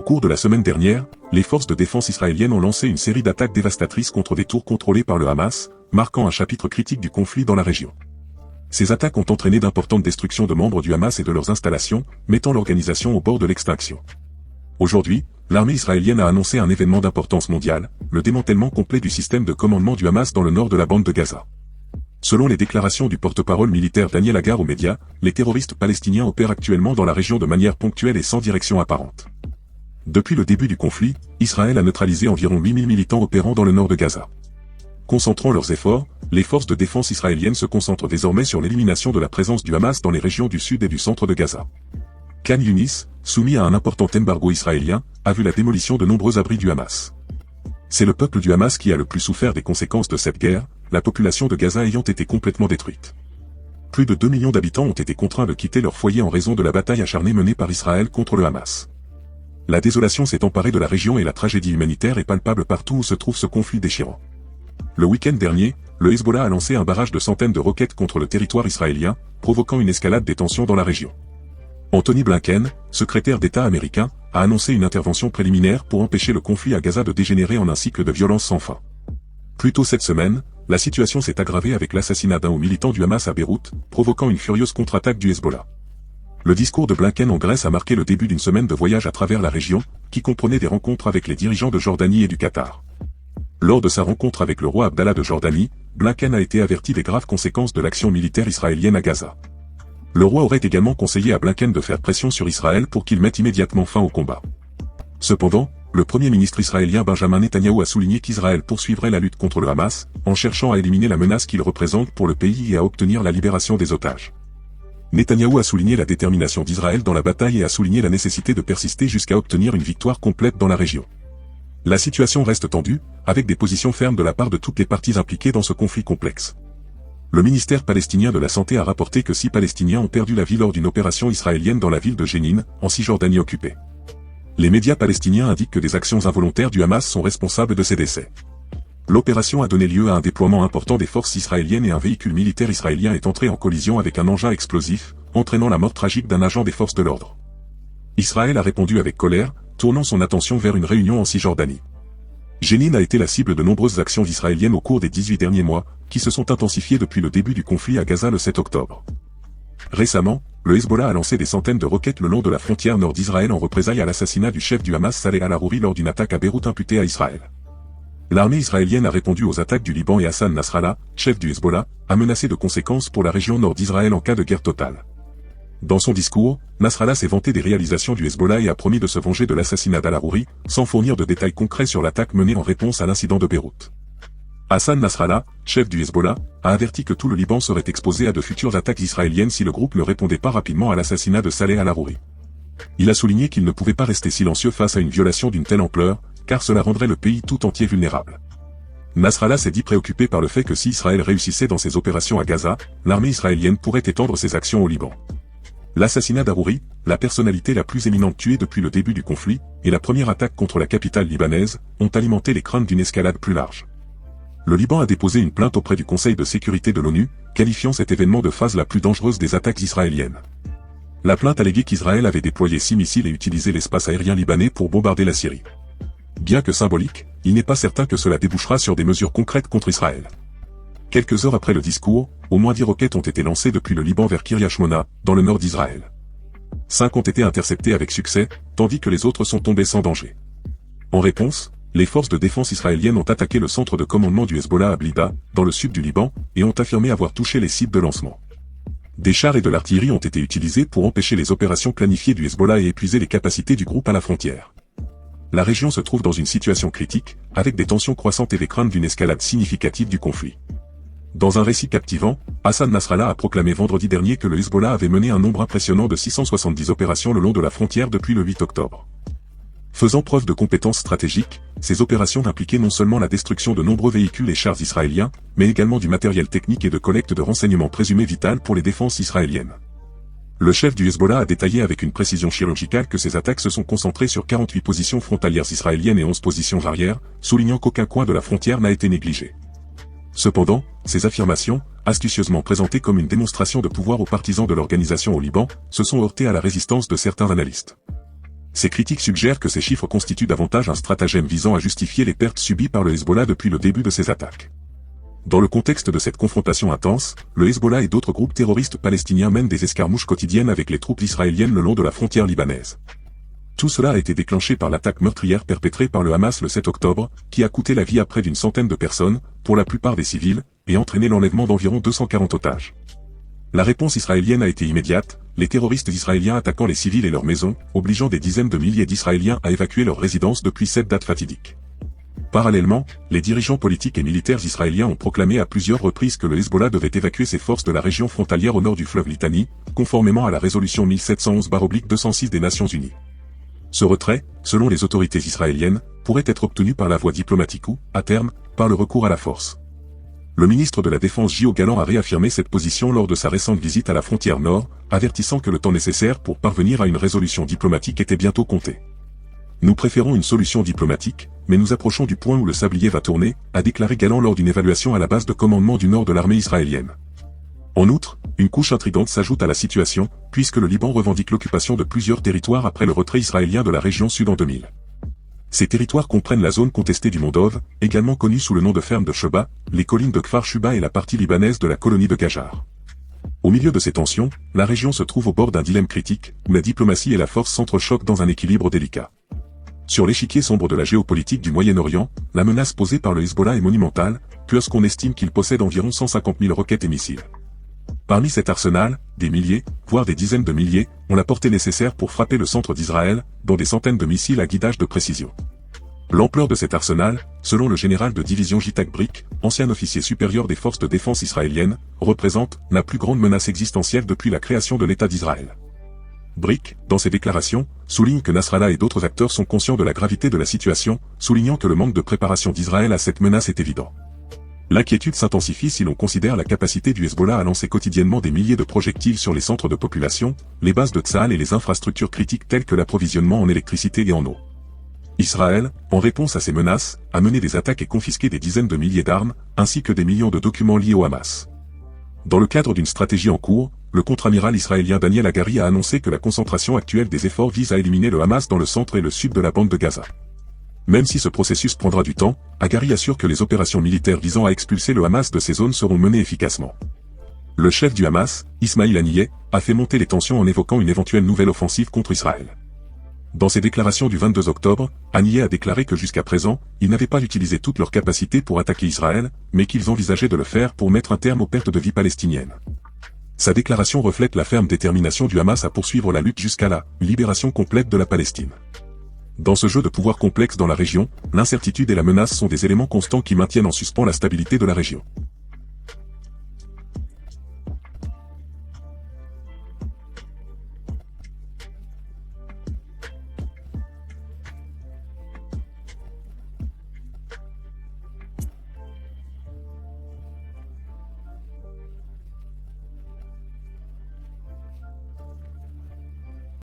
cours de la semaine dernière, les forces de défense israéliennes ont lancé une série d'attaques dévastatrices contre des tours contrôlées par le Hamas, marquant un chapitre critique du conflit dans la région. Ces attaques ont entraîné d'importantes destructions de membres du Hamas et de leurs installations, mettant l'organisation au bord de l'extinction. Aujourd'hui, l'armée israélienne a annoncé un événement d'importance mondiale, le démantèlement complet du système de commandement du Hamas dans le nord de la bande de Gaza. Selon les déclarations du porte-parole militaire Daniel Hagar aux médias, les terroristes palestiniens opèrent actuellement dans la région de manière ponctuelle et sans direction apparente. Depuis le début du conflit, Israël a neutralisé environ 8000 militants opérant dans le nord de Gaza. Concentrant leurs efforts, les forces de défense israéliennes se concentrent désormais sur l'élimination de la présence du Hamas dans les régions du sud et du centre de Gaza. Khan Yunis, soumis à un important embargo israélien, a vu la démolition de nombreux abris du Hamas. C'est le peuple du Hamas qui a le plus souffert des conséquences de cette guerre, la population de Gaza ayant été complètement détruite. Plus de 2 millions d'habitants ont été contraints de quitter leur foyer en raison de la bataille acharnée menée par Israël contre le Hamas. La désolation s'est emparée de la région et la tragédie humanitaire est palpable partout où se trouve ce conflit déchirant. Le week-end dernier, le Hezbollah a lancé un barrage de centaines de roquettes contre le territoire israélien, provoquant une escalade des tensions dans la région. Anthony Blinken, secrétaire d'État américain, a annoncé une intervention préliminaire pour empêcher le conflit à Gaza de dégénérer en un cycle de violence sans fin. Plus tôt cette semaine, la situation s'est aggravée avec l'assassinat d'un haut militant du Hamas à Beyrouth, provoquant une furieuse contre-attaque du Hezbollah. Le discours de Blinken en Grèce a marqué le début d'une semaine de voyage à travers la région, qui comprenait des rencontres avec les dirigeants de Jordanie et du Qatar. Lors de sa rencontre avec le roi Abdallah de Jordanie, Blinken a été averti des graves conséquences de l'action militaire israélienne à Gaza. Le roi aurait également conseillé à Blinken de faire pression sur Israël pour qu'il mette immédiatement fin au combat. Cependant, le premier ministre israélien Benjamin Netanyahou a souligné qu'Israël poursuivrait la lutte contre le Hamas, en cherchant à éliminer la menace qu'il représente pour le pays et à obtenir la libération des otages. Netanyahou a souligné la détermination d'Israël dans la bataille et a souligné la nécessité de persister jusqu'à obtenir une victoire complète dans la région. La situation reste tendue, avec des positions fermes de la part de toutes les parties impliquées dans ce conflit complexe. Le ministère palestinien de la Santé a rapporté que 6 Palestiniens ont perdu la vie lors d'une opération israélienne dans la ville de Jénine, en Cisjordanie occupée. Les médias palestiniens indiquent que des actions involontaires du Hamas sont responsables de ces décès. L'opération a donné lieu à un déploiement important des forces israéliennes et un véhicule militaire israélien est entré en collision avec un engin explosif, entraînant la mort tragique d'un agent des forces de l'ordre. Israël a répondu avec colère, tournant son attention vers une réunion en Cisjordanie. Jénine a été la cible de nombreuses actions israéliennes au cours des 18 derniers mois, qui se sont intensifiées depuis le début du conflit à Gaza le 7 octobre. Récemment, le Hezbollah a lancé des centaines de roquettes le long de la frontière nord d'Israël en représailles à l'assassinat du chef du Hamas Saleh al-Arouri lors d'une attaque à Beyrouth imputée à Israël. L'armée israélienne a répondu aux attaques du Liban et Hassan Nasrallah, chef du Hezbollah, a menacé de conséquences pour la région nord d'Israël en cas de guerre totale. Dans son discours, Nasrallah s'est vanté des réalisations du Hezbollah et a promis de se venger de l'assassinat d'al-Arouri, sans fournir de détails concrets sur l'attaque menée en réponse à l'incident de Beyrouth. Hassan Nasrallah, chef du Hezbollah, a averti que tout le Liban serait exposé à de futures attaques israéliennes si le groupe ne répondait pas rapidement à l'assassinat de Saleh al-Arouri. Il a souligné qu'il ne pouvait pas rester silencieux face à une violation d'une telle ampleur, car cela rendrait le pays tout entier vulnérable. Nasrallah s'est dit préoccupé par le fait que si Israël réussissait dans ses opérations à Gaza, l'armée israélienne pourrait étendre ses actions au Liban. L'assassinat d'Arouri, la personnalité la plus éminente tuée depuis le début du conflit, et la première attaque contre la capitale libanaise, ont alimenté les craintes d'une escalade plus large. Le Liban a déposé une plainte auprès du Conseil de sécurité de l'ONU, qualifiant cet événement de phase la plus dangereuse des attaques israéliennes. La plainte alléguait qu'Israël avait déployé 6 missiles et utilisé l'espace aérien libanais pour bombarder la Syrie. Bien que symbolique, il n'est pas certain que cela débouchera sur des mesures concrètes contre Israël. Quelques heures après le discours, au moins 10 roquettes ont été lancées depuis le Liban vers Kiryat Shmona, dans le nord d'Israël. 5 ont été interceptées avec succès, tandis que les autres sont tombées sans danger. En réponse, les forces de défense israéliennes ont attaqué le centre de commandement du Hezbollah à Blida, dans le sud du Liban, et ont affirmé avoir touché les sites de lancement. Des chars et de l'artillerie ont été utilisés pour empêcher les opérations planifiées du Hezbollah et épuiser les capacités du groupe à la frontière. La région se trouve dans une situation critique, avec des tensions croissantes et des craintes d'une escalade significative du conflit. Dans un récit captivant, Hassan Nasrallah a proclamé vendredi dernier que le Hezbollah avait mené un nombre impressionnant de 670 opérations le long de la frontière depuis le 8 octobre. Faisant preuve de compétences stratégiques, ces opérations impliquaient non seulement la destruction de nombreux véhicules et chars israéliens, mais également du matériel technique et de collecte de renseignements présumés vital pour les défenses israéliennes. Le chef du Hezbollah a détaillé avec une précision chirurgicale que ces attaques se sont concentrées sur 48 positions frontalières israéliennes et 11 positions arrières, soulignant qu'aucun coin de la frontière n'a été négligé. Cependant, ces affirmations, astucieusement présentées comme une démonstration de pouvoir aux partisans de l'organisation au Liban, se sont heurtées à la résistance de certains analystes. Ces critiques suggèrent que ces chiffres constituent davantage un stratagème visant à justifier les pertes subies par le Hezbollah depuis le début de ces attaques. Dans le contexte de cette confrontation intense, le Hezbollah et d'autres groupes terroristes palestiniens mènent des escarmouches quotidiennes avec les troupes israéliennes le long de la frontière libanaise. Tout cela a été déclenché par l'attaque meurtrière perpétrée par le Hamas le 7 octobre, qui a coûté la vie à près d'une centaine de personnes, pour la plupart des civils, et entraîné l'enlèvement d'environ 240 otages. La réponse israélienne a été immédiate, les terroristes israéliens attaquant les civils et leurs maisons, obligeant des dizaines de milliers d'Israéliens à évacuer leurs résidences depuis cette date fatidique. Parallèlement, les dirigeants politiques et militaires israéliens ont proclamé à plusieurs reprises que le Hezbollah devait évacuer ses forces de la région frontalière au nord du fleuve Litani, conformément à la résolution 1711/206 des Nations Unies. Ce retrait, selon les autorités israéliennes, pourrait être obtenu par la voie diplomatique ou, à terme, par le recours à la force. Le ministre de la Défense J.O. Galland a réaffirmé cette position lors de sa récente visite à la frontière nord, avertissant que le temps nécessaire pour parvenir à une résolution diplomatique était bientôt compté. Nous préférons une solution diplomatique, mais nous approchons du point où le sablier va tourner, a déclaré Galland lors d'une évaluation à la base de commandement du nord de l'armée israélienne. En outre, une couche intrigante s'ajoute à la situation, puisque le Liban revendique l'occupation de plusieurs territoires après le retrait israélien de la région sud en 2000. Ces territoires comprennent la zone contestée du mont Dov, également connue sous le nom de ferme de Sheba, les collines de Kfar Shuba et la partie libanaise de la colonie de Gajar. Au milieu de ces tensions, la région se trouve au bord d'un dilemme critique, où la diplomatie et la force s'entrechoquent dans un équilibre délicat. Sur l'échiquier sombre de la géopolitique du Moyen-Orient, la menace posée par le Hezbollah est monumentale, puisqu'on estime qu'il possède environ 150 000 roquettes et missiles. Parmi cet arsenal, des milliers, voire des dizaines de milliers, ont la portée nécessaire pour frapper le centre d'Israël, dont des centaines de missiles à guidage de précision. L'ampleur de cet arsenal, selon le général de division Yitzhak Brik, ancien officier supérieur des forces de défense israéliennes, représente la plus grande menace existentielle depuis la création de l'État d'Israël. Brik, dans ses déclarations, souligne que Nasrallah et d'autres acteurs sont conscients de la gravité de la situation, soulignant que le manque de préparation d'Israël à cette menace est évident. L'inquiétude s'intensifie si l'on considère la capacité du Hezbollah à lancer quotidiennement des milliers de projectiles sur les centres de population, les bases de Tsahal et les infrastructures critiques telles que l'approvisionnement en électricité et en eau. Israël, en réponse à ces menaces, a mené des attaques et confisqué des dizaines de milliers d'armes, ainsi que des millions de documents liés au Hamas. Dans le cadre d'une stratégie en cours, le contre-amiral israélien Daniel Hagari a annoncé que la concentration actuelle des efforts vise à éliminer le Hamas dans le centre et le sud de la bande de Gaza. Même si ce processus prendra du temps, Hagari assure que les opérations militaires visant à expulser le Hamas de ces zones seront menées efficacement. Le chef du Hamas, Ismail Haniyeh, a fait monter les tensions en évoquant une éventuelle nouvelle offensive contre Israël. Dans ses déclarations du 22 octobre, Haniyeh a déclaré que jusqu'à présent, ils n'avaient pas utilisé toutes leurs capacités pour attaquer Israël, mais qu'ils envisageaient de le faire pour mettre un terme aux pertes de vie palestiniennes. Sa déclaration reflète la ferme détermination du Hamas à poursuivre la lutte jusqu'à la libération complète de la Palestine. Dans ce jeu de pouvoir complexe dans la région, l'incertitude et la menace sont des éléments constants qui maintiennent en suspens la stabilité de la région.